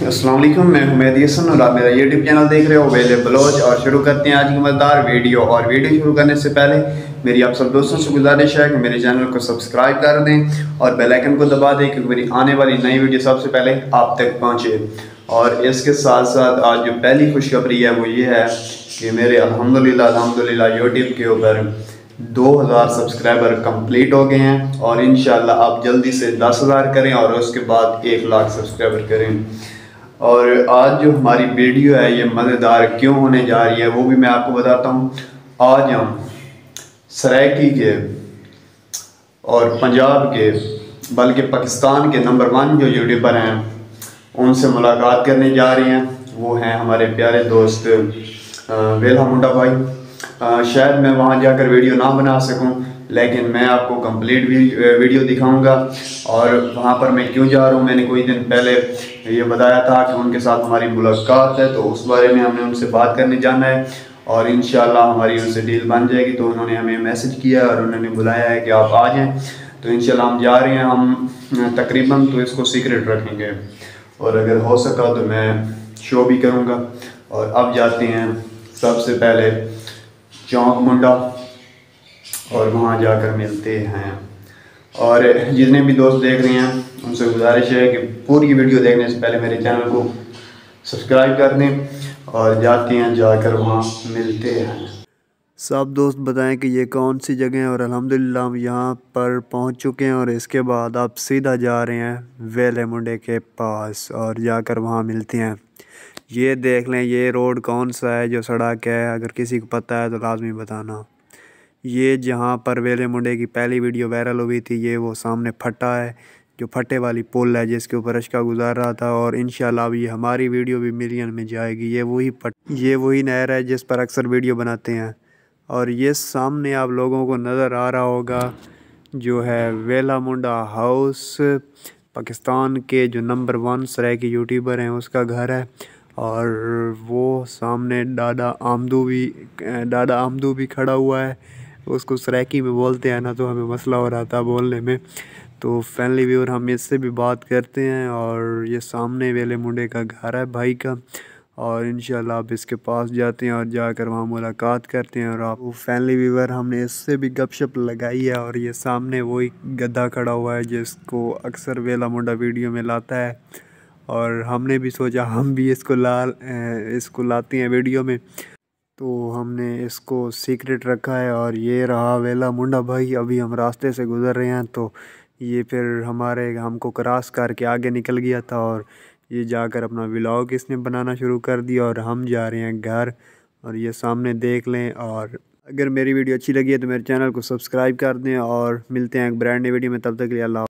अस्सलाम वालेकुम, मैं हूं मेहदी हसन और आप मेरा यूट्यूब चैनल देख रहे हो वेले ब्लॉग। और शुरू करते हैं आज की मज़ेदार वीडियो। और वीडियो शुरू करने से पहले मेरी आप सब दोस्तों से गुजारिश है कि मेरे चैनल को सब्सक्राइब कर दें और बेल आइकन को दबा दें, क्योंकि मेरी आने वाली नई वीडियो सबसे पहले आप तक पहुँचे। और इसके साथ साथ आज जो पहली खुशखबरी है वो ये है कि मेरे अल्हम्दुलिल्लाह यूट्यूब के ऊपर 2000 सब्सक्राइबर कंप्लीट हो गए हैं। और इंशाल्लाह आप जल्दी से 10,000 करें और उसके बाद 1 लाख सब्सक्राइबर करें। और आज जो हमारी वीडियो है ये मज़ेदार क्यों होने जा रही है वो भी मैं आपको बताता हूँ। आज हम सराइकी के और पंजाब के बल्कि पाकिस्तान के नंबर 1 जो यूट्यूबर हैं उनसे मुलाकात करने जा रहे हैं। वो हैं हमारे प्यारे दोस्त वेला मुंडा भाई। शायद मैं वहाँ जाकर वीडियो ना बना सकूँ, लेकिन मैं आपको कंप्लीट वीडियो दिखाऊंगा। और वहाँ पर मैं क्यों जा रहा हूँ, मैंने कोई दिन पहले ये बताया था कि उनके साथ हमारी मुलाकात है, तो उस बारे में हमने उनसे बात करने जाना है और इंशाल्लाह हमारी उनसे डील बन जाएगी। तो उन्होंने हमें मैसेज किया और उन्होंने बुलाया है कि आप आ जाएँ। तो इंशाल्लाह हम जा रहे हैं। हम तकरीबन तो इसको सीक्रेट रखेंगे और अगर हो सका तो मैं शो भी करूँगा। और अब जाते हैं सबसे पहले चौक मुंडा और वहाँ जाकर मिलते हैं। और जितने भी दोस्त देख रहे हैं उनसे गुजारिश है कि पूरी वीडियो देखने से पहले मेरे चैनल को सब्सक्राइब कर दें और जाते हैं जाकर वहाँ मिलते हैं। सब दोस्त बताएं कि ये कौन सी जगह है। और अल्हम्दुलिल्लाह हम यहाँ पर पहुँच चुके हैं और इसके बाद आप सीधा जा रहे हैं वेले मुंडे के पास और जाकर वहाँ मिलते हैं। ये देख लें, ये रोड कौन सा है जो सड़क है, अगर किसी को पता है तो लाजमी बताना। ये जहाँ पर वेले मुंडे की पहली वीडियो वायरल हुई थी, ये वो सामने फटा है, जो फटे वाली पुल है जिसके ऊपर रश्का गुजार रहा था। और इंशाल्लाह ये हमारी वीडियो भी मिलियन में जाएगी। ये वही नहर है जिस पर अक्सर वीडियो बनाते हैं। और ये सामने आप लोगों को नज़र आ रहा होगा जो है वेला मुंडा हाउस, पाकिस्तान के जो नंबर 1 सराइकी यूट्यूबर हैं उसका घर है। और वो सामने डाडा आमदू भी खड़ा हुआ है। उसको सराइकी में बोलते हैं ना, तो हमें मसला हो रहा था बोलने में। तो फैमिली व्यूअर हम इससे भी बात करते हैं। और ये सामने वेले मुंडे का घर है भाई का। और इंशाल्लाह आप इसके पास जाते हैं और जाकर वहाँ मुलाकात करते हैं। और आप फैमिली व्यूअर हमने इससे भी गपशप लगाई है। और ये सामने वही गधा खड़ा हुआ है जिसको अक्सर वेला मुंडा वीडियो में लाता है। और हमने भी सोचा हम भी इसको लाते हैं वीडियो में, तो हमने इसको सीक्रेट रखा है। और ये रहा वेला मुंडा भाई। अभी हम रास्ते से गुज़र रहे हैं तो ये फिर हमको क्रॉस करके आगे निकल गया था और ये जाकर अपना व्लॉग इसने बनाना शुरू कर दिया। और हम जा रहे हैं घर। और ये सामने देख लें। और अगर मेरी वीडियो अच्छी लगी है तो मेरे चैनल को सब्सक्राइब कर दें और मिलते हैं एक ब्रांड न्यू वीडियो में। तब तक के लिए अल्लाह।